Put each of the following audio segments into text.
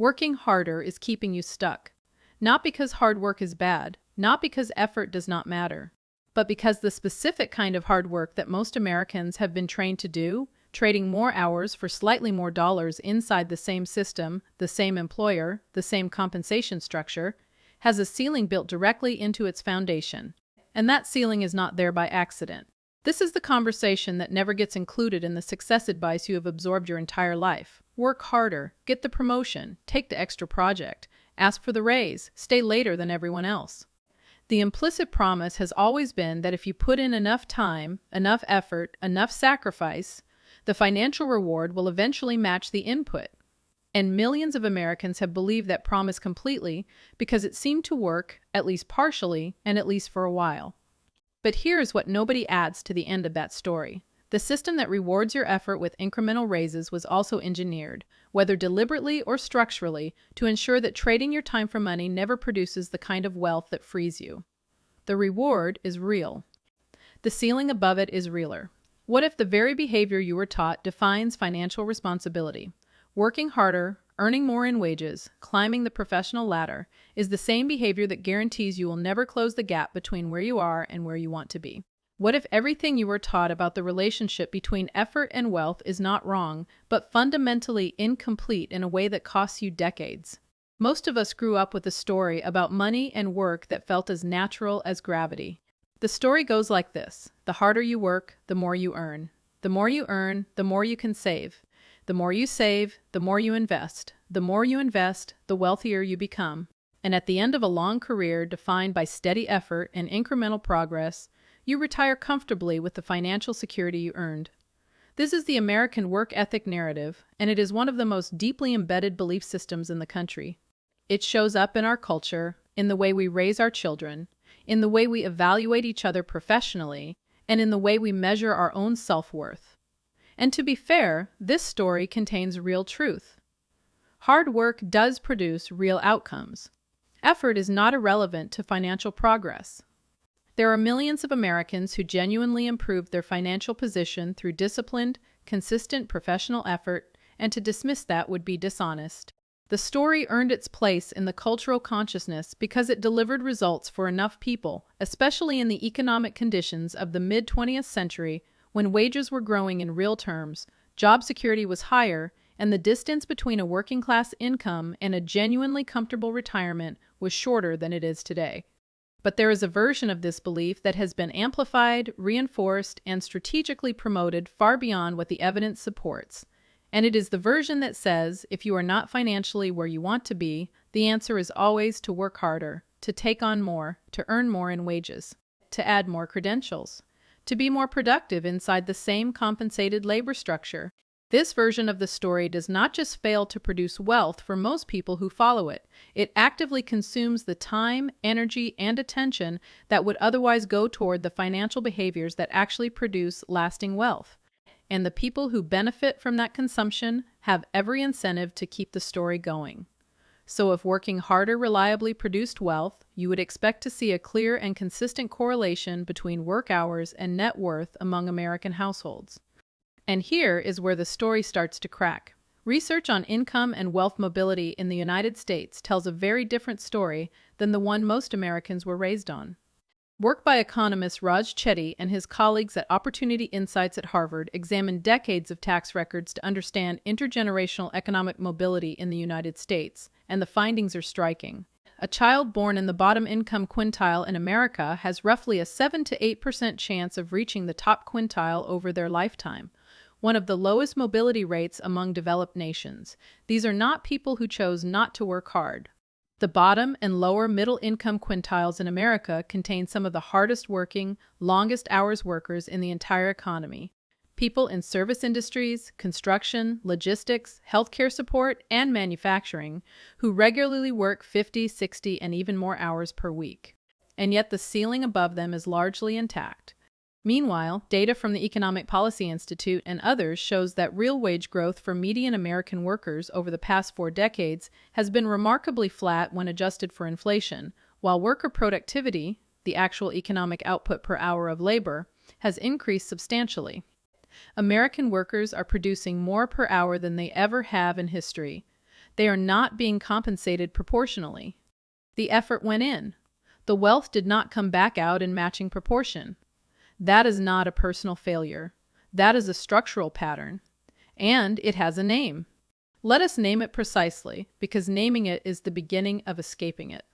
Working harder is keeping you stuck. Not because hard work is bad, not because effort does not matter, but because the specific kind of hard work that most Americans have been trained to do, trading more hours for slightly more dollars inside the same system, the same employer, the same compensation structure, has a ceiling built directly into its foundation. And that ceiling is not there by accident. This is the conversation that never gets included in the success advice you have absorbed your entire life. Work harder, get the promotion, take the extra project, ask for the raise, stay later than everyone else. The implicit promise has always been that if you put in enough time, enough effort, enough sacrifice, the financial reward will eventually match the input. And millions of Americans have believed that promise completely because it seemed to work, at least partially, and at least for a while. But here's what nobody adds to the end of that story. The system that rewards your effort with incremental raises was also engineered, whether deliberately or structurally, to ensure that trading your time for money never produces the kind of wealth that frees you. The reward is real. The ceiling above it is realer. What if the very behavior you were taught defines financial responsibility? Working harder, earning more in wages, climbing the professional ladder is the same behavior that guarantees you will never close the gap between where you are and where you want to be. What if everything you were taught about the relationship between effort and wealth is not wrong, but fundamentally incomplete in a way that costs you decades? Most of us grew up with a story about money and work that felt as natural as gravity. The story goes like this: the harder you work, the more you earn. The more you earn, the more you can save. The more you save, the more you invest. The more you invest, the wealthier you become. And at the end of a long career defined by steady effort and incremental progress, you retire comfortably with the financial security you earned. This is the American work ethic narrative, and it is one of the most deeply embedded belief systems in the country. It shows up in our culture, in the way we raise our children, in the way we evaluate each other professionally, and in the way we measure our own self-worth. And to be fair, this story contains real truth. Hard work does produce real outcomes. Effort is not irrelevant to financial progress. There are millions of Americans who genuinely improved their financial position through disciplined, consistent professional effort, and to dismiss that would be dishonest. The story earned its place in the cultural consciousness because it delivered results for enough people, especially in the economic conditions of the mid-20th century, when wages were growing in real terms, job security was higher, and the distance between a working-class income and a genuinely comfortable retirement was shorter than it is today. But there is a version of this belief that has been amplified, reinforced, and strategically promoted far beyond what the evidence supports. And it is the version that says, if you are not financially where you want to be, the answer is always to work harder, to take on more, to earn more in wages, to add more credentials, to be more productive inside the same compensated labor structure. This version of the story does not just fail to produce wealth for most people who follow it. It actively consumes the time, energy, and attention that would otherwise go toward the financial behaviors that actually produce lasting wealth. And the people who benefit from that consumption have every incentive to keep the story going. So if working harder reliably produced wealth, you would expect to see a clear and consistent correlation between work hours and net worth among American households. And here is where the story starts to crack. Research on income and wealth mobility in the United States tells a very different story than the one most Americans were raised on. Work by economist Raj Chetty and his colleagues at Opportunity Insights at Harvard examined decades of tax records to understand intergenerational economic mobility in the United States, and the findings are striking. A child born in the bottom income quintile in America has roughly a 7 to 8% chance of reaching the top quintile over their lifetime, one of the lowest mobility rates among developed nations. These are not people who chose not to work hard. The bottom and lower middle income quintiles in America contain some of the hardest working, longest hours workers in the entire economy. People in service industries, construction, logistics, healthcare support, and manufacturing who regularly work 50, 60, and even more hours per week. And yet the ceiling above them is largely intact. Meanwhile, data from the Economic Policy Institute and others shows that real wage growth for median American workers over the past 4 decades has been remarkably flat when adjusted for inflation, while worker productivity, the actual economic output per hour of labor, has increased substantially. American workers are producing more per hour than they ever have in history. They are not being compensated proportionally. The effort went in. The wealth did not come back out in matching proportion. That is not a personal failure. That is a structural pattern. And it has a name. Let us name it precisely, because naming it is the beginning of escaping it.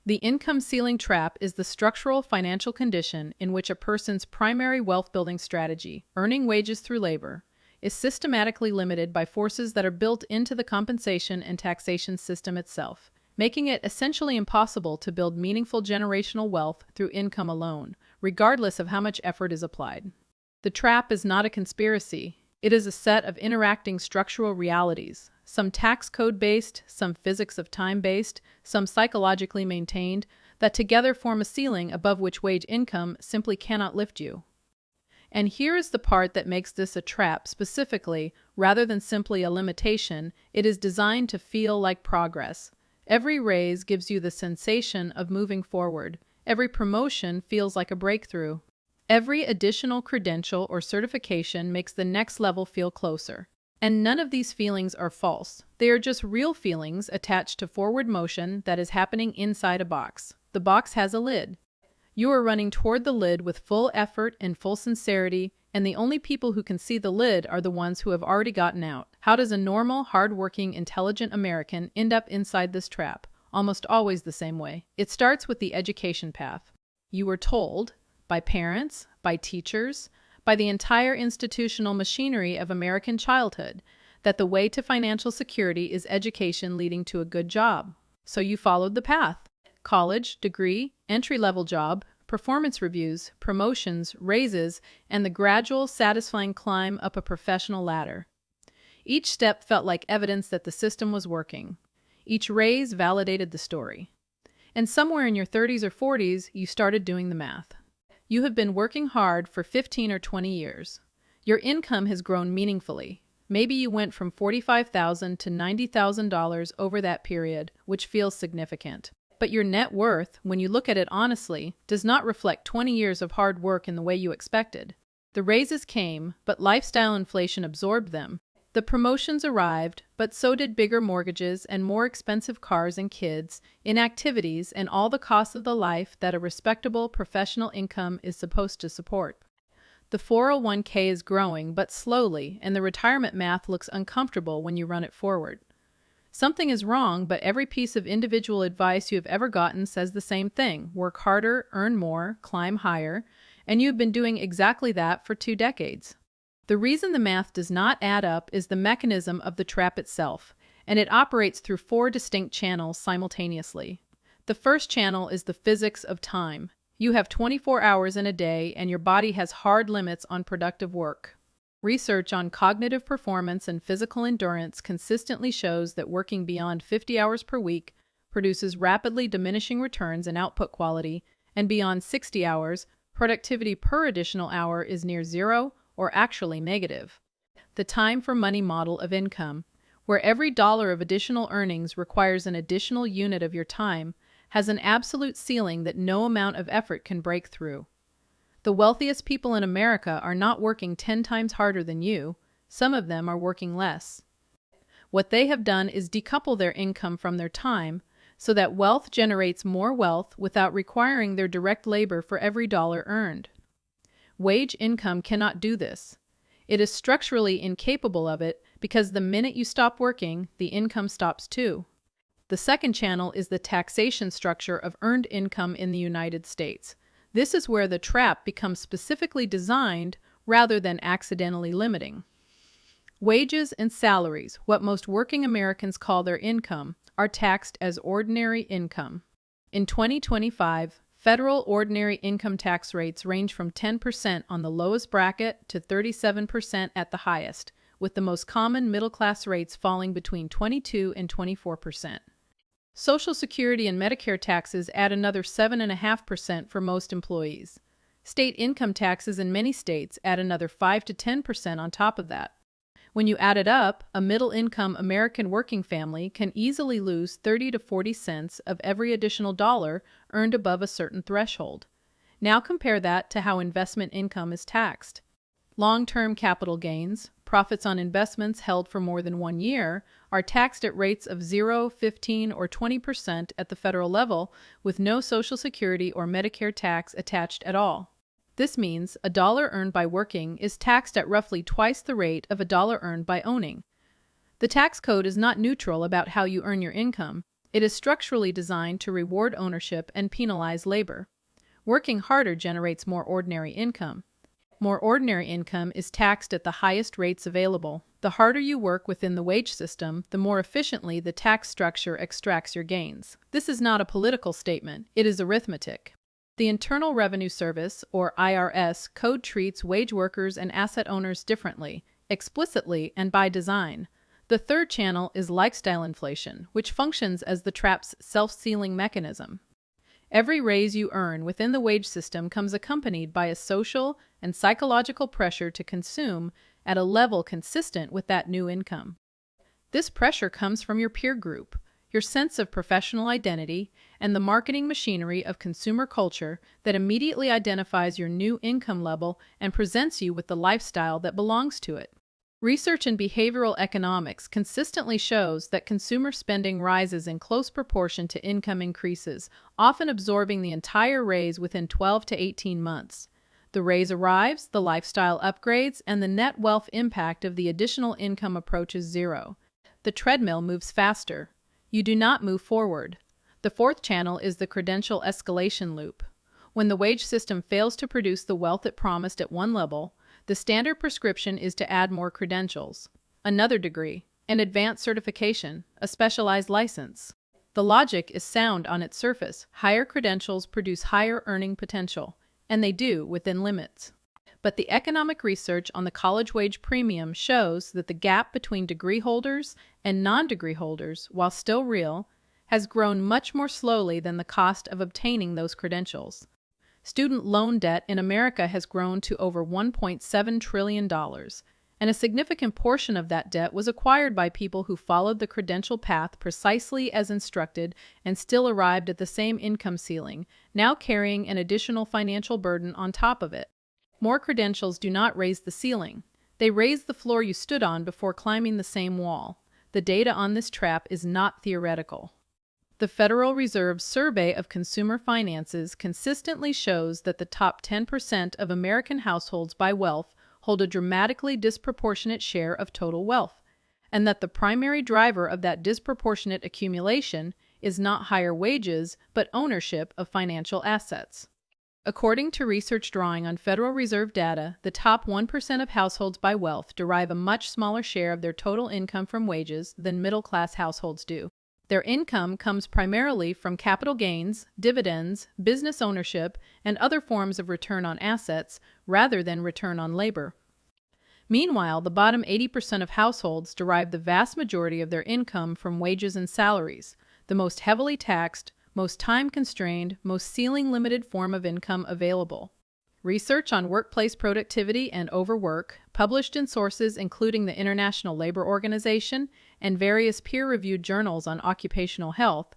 The income ceiling trap is the structural financial condition in which a person's primary wealth-building strategy, earning wages through labor, is systematically limited by forces that are built into the compensation and taxation system itself, making it essentially impossible to build meaningful generational wealth through income alone, regardless of how much effort is applied. The trap is not a conspiracy. It is a set of interacting structural realities, some tax code-based, some physics of time-based, some psychologically maintained, that together form a ceiling above which wage income simply cannot lift you. And here is the part that makes this a trap specifically, rather than simply a limitation. It is designed to feel like progress. Every raise gives you the sensation of moving forward. Every promotion feels like a breakthrough. Every additional credential or certification makes the next level feel closer. And none of these feelings are false. They are just real feelings attached to forward motion that is happening inside a box. The box has a lid. You are running toward the lid with full effort and full sincerity, and the only people who can see the lid are the ones who have already gotten out. How does a normal, hardworking, intelligent American end up inside this trap? Almost always the same way. It starts with the education path. You were told, by parents, by teachers, by the entire institutional machinery of American childhood, that the way to financial security is education leading to a good job. So you followed the path. College, degree, entry-level job, performance reviews, promotions, raises, and the gradual, satisfying climb up a professional ladder. Each step felt like evidence that the system was working. Each raise validated the story. And somewhere in your 30s or 40s, you started doing the math. You have been working hard for 15 or 20 years. Your income has grown meaningfully. Maybe you went from $45,000 to $90,000 over that period, which feels significant. But your net worth, when you look at it honestly, does not reflect 20 years of hard work in the way you expected. The raises came, but lifestyle inflation absorbed them. The promotions arrived, but so did bigger mortgages and more expensive cars and kids, inactivities, and all the costs of the life that a respectable professional income is supposed to support. The 401k is growing, but slowly, and the retirement math looks uncomfortable when you run it forward. Something is wrong, but every piece of individual advice you have ever gotten says the same thing: work harder, earn more, climb higher, and you've been doing exactly that for 2 decades. The reason the math does not add up is the mechanism of the trap itself, and it operates through 4 distinct channels simultaneously. The first channel is the physics of time. You have 24 hours in a day, and your body has hard limits on productive work. Research on cognitive performance and physical endurance consistently shows that working beyond 50 hours per week produces rapidly diminishing returns in output quality, and beyond 60 hours, productivity per additional hour is near zero or actually negative. The time for money model of income, where every dollar of additional earnings requires an additional unit of your time, has an absolute ceiling that no amount of effort can break through. The wealthiest people in America are not working 10 times harder than you. Some of them are working less. What they have done is decouple their income from their time so that wealth generates more wealth without requiring their direct labor for every dollar earned. Wage income cannot do this. It is structurally incapable of it because the minute you stop working, the income stops too. The second channel is the taxation structure of earned income in the United States. This is where the trap becomes specifically designed rather than accidentally limiting. Wages and salaries, what most working Americans call their income, are taxed as ordinary income. In 2025, federal ordinary income tax rates range from 10% on the lowest bracket to 37% at the highest, with the most common middle-class rates falling between 22 and 24%. Social Security and Medicare taxes add another 7.5% for most employees. State income taxes in many states add another 5 to 10% on top of that. When you add it up, a middle-income American working family can easily lose 30 to 40 cents of every additional dollar earned above a certain threshold. Now compare that to how investment income is taxed. Long-term capital gains, profits on investments held for more than 1 year, are taxed at rates of 0, 15, or 20% at the federal level, with no Social Security or Medicare tax attached at all. This means a dollar earned by working is taxed at roughly twice the rate of a dollar earned by owning. The tax code is not neutral about how you earn your income. It is structurally designed to reward ownership and penalize labor. Working harder generates more ordinary income. More ordinary income is taxed at the highest rates available. The harder you work within the wage system, the more efficiently the tax structure extracts your gains. This is not a political statement, it is arithmetic. The Internal Revenue Service, or IRS, code treats wage workers and asset owners differently, explicitly and by design. The third channel is lifestyle inflation, which functions as the trap's self-sealing mechanism. Every raise you earn within the wage system comes accompanied by a social and psychological pressure to consume at a level consistent with that new income. This pressure comes from your peer group, your sense of professional identity, and the marketing machinery of consumer culture that immediately identifies your new income level and presents you with the lifestyle that belongs to it. Research in behavioral economics consistently shows that consumer spending rises in close proportion to income increases, often absorbing the entire raise within 12 to 18 months. The raise arrives, the lifestyle upgrades, and the net wealth impact of the additional income approaches zero. The treadmill moves faster. You do not move forward. The fourth channel is the credential escalation loop. When the wage system fails to produce the wealth it promised at one level, the standard prescription is to add more credentials, another degree, an advanced certification, a specialized license. The logic is sound on its surface. Higher credentials produce higher earning potential, and they do within limits. But the economic research on the college wage premium shows that the gap between degree holders and non-degree holders, while still real, has grown much more slowly than the cost of obtaining those credentials. Student loan debt in America has grown to over $1.7 trillion, and a significant portion of that debt was acquired by people who followed the credential path precisely as instructed and still arrived at the same income ceiling, now carrying an additional financial burden on top of it. More credentials do not raise the ceiling. They raise the floor you stood on before climbing the same wall. The data on this trap is not theoretical. The Federal Reserve's survey of consumer finances consistently shows that the top 10% of American households by wealth hold a dramatically disproportionate share of total wealth, and that the primary driver of that disproportionate accumulation is not higher wages, but ownership of financial assets. According to research drawing on Federal Reserve data, the top 1% of households by wealth derive a much smaller share of their total income from wages than middle-class households do. Their income comes primarily from capital gains, dividends, business ownership, and other forms of return on assets, rather than return on labor. Meanwhile, the bottom 80% of households derive the vast majority of their income from wages and salaries, the most heavily taxed, most time-constrained, most ceiling-limited form of income available. Research on workplace productivity and overwork, published in sources including the International Labor Organization and various peer-reviewed journals on occupational health,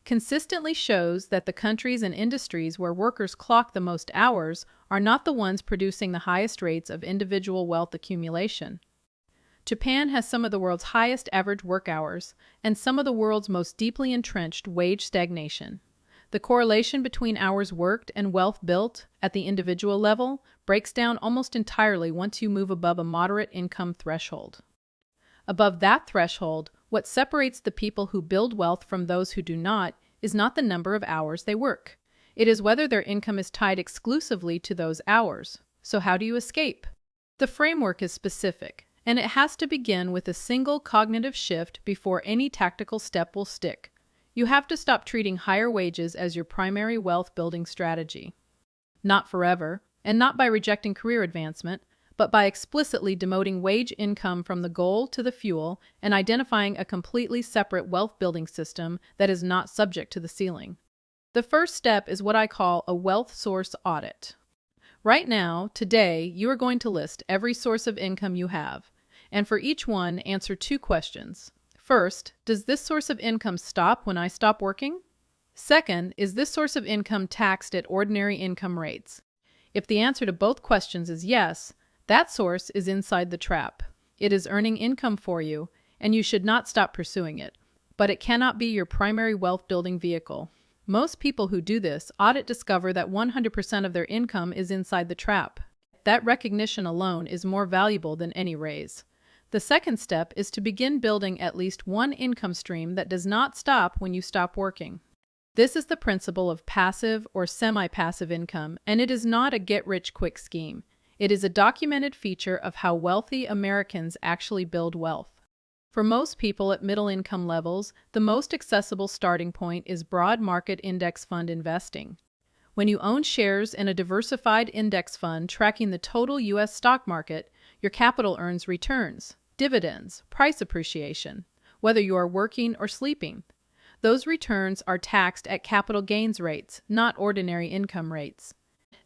consistently shows that the countries and industries where workers clock the most hours are not the ones producing the highest rates of individual wealth accumulation. Japan has some of the world's highest average work hours and some of the world's most deeply entrenched wage stagnation. The correlation between hours worked and wealth built at the individual level breaks down almost entirely once you move above a moderate income threshold. Above that threshold, what separates the people who build wealth from those who do not is not the number of hours they work. It is whether their income is tied exclusively to those hours. So how do you escape? The framework is specific, and it has to begin with a single cognitive shift before any tactical step will stick. You have to stop treating higher wages as your primary wealth-building strategy. Not forever, and not by rejecting career advancement, but by explicitly demoting wage income from the goal to the fuel and identifying a completely separate wealth-building system that is not subject to the ceiling. The first step is what I call a wealth source audit. Right now, today, you are going to list every source of income you have, and for each one, answer 2 questions. First, does this source of income stop when I stop working? Second, is this source of income taxed at ordinary income rates? If the answer to both questions is yes, that source is inside the trap. It is earning income for you, and you should not stop pursuing it. But it cannot be your primary wealth-building vehicle. Most people who do this audit discover that 100% of their income is inside the trap. That recognition alone is more valuable than any raise. The second step is to begin building at least one income stream that does not stop when you stop working. This is the principle of passive or semi-passive income, and it is not a get-rich-quick scheme. It is a documented feature of how wealthy Americans actually build wealth. For most people at middle income levels, the most accessible starting point is broad market index fund investing. When you own shares in a diversified index fund tracking the total U.S. stock market, your capital earns returns, dividends, price appreciation, whether you are working or sleeping. Those returns are taxed at capital gains rates, not ordinary income rates.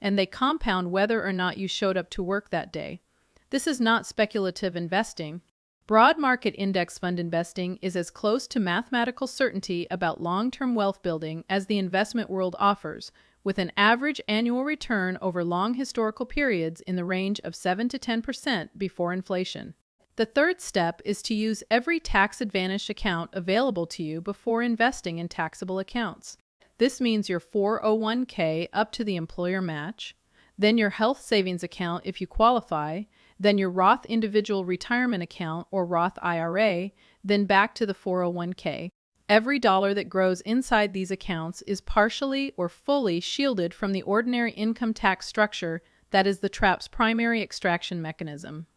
And they compound whether or not you showed up to work that day. This is not speculative investing. Broad market index fund investing is as close to mathematical certainty about long-term wealth building as the investment world offers, with an average annual return over long historical periods in the range of 7 to 10% before inflation. The third step is to use every tax-advantaged account available to you before investing in taxable accounts. This means your 401k up to the employer match, then your health savings account if you qualify, then your Roth individual retirement account or Roth IRA, then back to the 401k. Every dollar that grows inside these accounts is partially or fully shielded from the ordinary income tax structure that is the trap's primary extraction mechanism.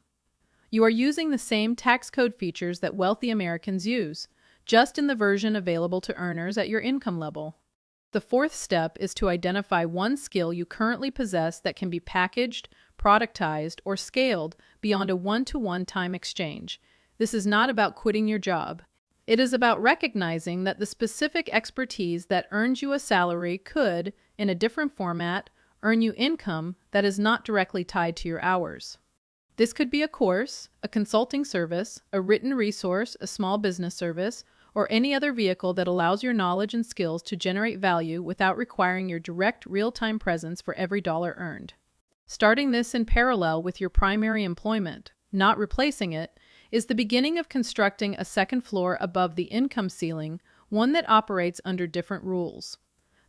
You are using the same tax code features that wealthy Americans use, just in the version available to earners at your income level. The fourth step is to identify one skill you currently possess that can be packaged, productized, or scaled beyond a one-to-one time exchange. This is not about quitting your job. It is about recognizing that the specific expertise that earns you a salary could, in a different format, earn you income that is not directly tied to your hours. This could be a course, a consulting service, a written resource, a small business service, or any other vehicle that allows your knowledge and skills to generate value without requiring your direct real-time presence for every dollar earned. Starting this in parallel with your primary employment, not replacing it, is the beginning of constructing a second floor above the income ceiling, one that operates under different rules.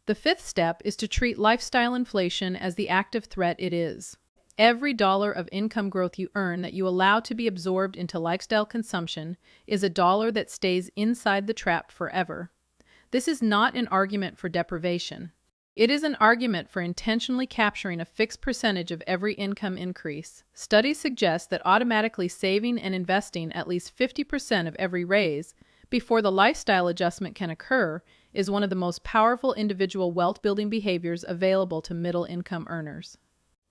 The fifth step is to treat lifestyle inflation as the active threat it is. Every dollar of income growth you earn that you allow to be absorbed into lifestyle consumption is a dollar that stays inside the trap forever. This is not an argument for deprivation. It is an argument for intentionally capturing a fixed percentage of every income increase. Studies suggest that automatically saving and investing at least 50% of every raise before the lifestyle adjustment can occur is one of the most powerful individual wealth-building behaviors available to middle-income earners.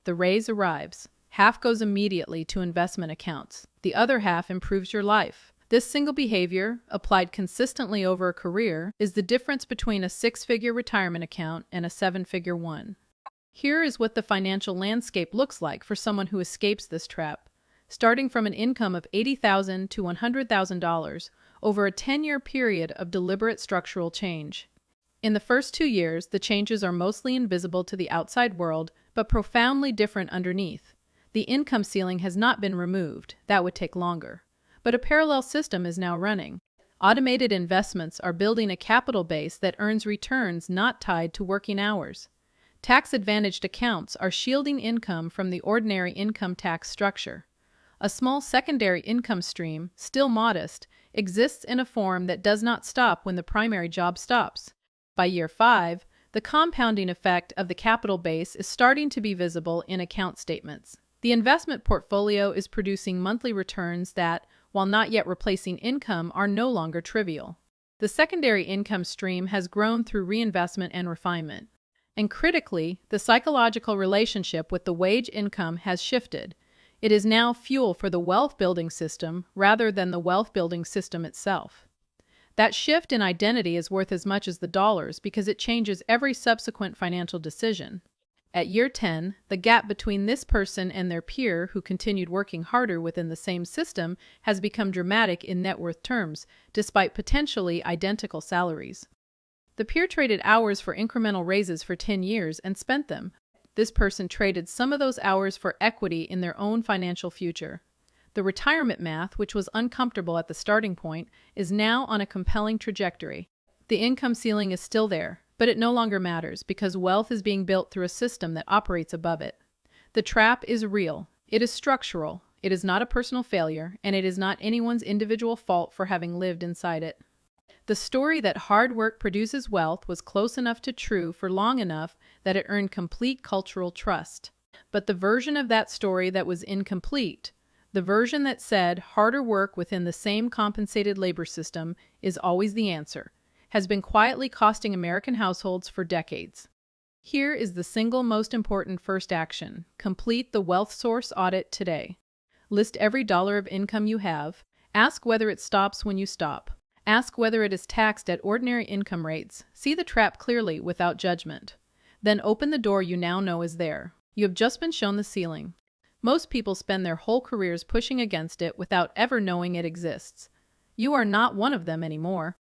The raise arrives. Half goes immediately to investment accounts. The other half improves your life. This single behavior, applied consistently over a career, is the difference between a six-figure retirement account and a seven-figure one. Here is what the financial landscape looks like for someone who escapes this trap. Starting from an income of $80,000 to $100,000 over a 10-year period of deliberate structural change. In the first 2 years, the changes are mostly invisible to the outside world, but profoundly different underneath. The income ceiling has not been removed. That would take longer. But a parallel system is now running. Automated investments are building a capital base that earns returns not tied to working hours. Tax-advantaged accounts are shielding income from the ordinary income tax structure. A small secondary income stream, still modest, exists in a form that does not stop when the primary job stops. By year 5, the compounding effect of the capital base is starting to be visible in account statements. The investment portfolio is producing monthly returns that, while not yet replacing income, are no longer trivial. The secondary income stream has grown through reinvestment and refinement. And critically, the psychological relationship with the wage income has shifted. It is now fuel for the wealth-building system rather than the wealth-building system itself. That shift in identity is worth as much as the dollars because it changes every subsequent financial decision. At year 10, the gap between this person and their peer who continued working harder within the same system has become dramatic in net worth terms, despite potentially identical salaries. The peer traded hours for incremental raises for 10 years and spent them. This person traded some of those hours for equity in their own financial future. The retirement math, which was uncomfortable at the starting point, is now on a compelling trajectory. The income ceiling is still there, but it no longer matters because wealth is being built through a system that operates above it. The trap is real. It is structural. It is not a personal failure, and it is not anyone's individual fault for having lived inside it. The story that hard work produces wealth was close enough to true for long enough that it earned complete cultural trust. But the version of that story that was incomplete, the version that said harder work within the same compensated labor system is always the answer, has been quietly costing American households for decades. Here is the single most important first action. Complete the wealth source audit today. List every dollar of income you have. Ask whether it stops when you stop. Ask whether it is taxed at ordinary income rates. See the trap clearly without judgment. Then open the door you now know is there. You have just been shown the ceiling. Most people spend their whole careers pushing against it without ever knowing it exists. You are not one of them anymore.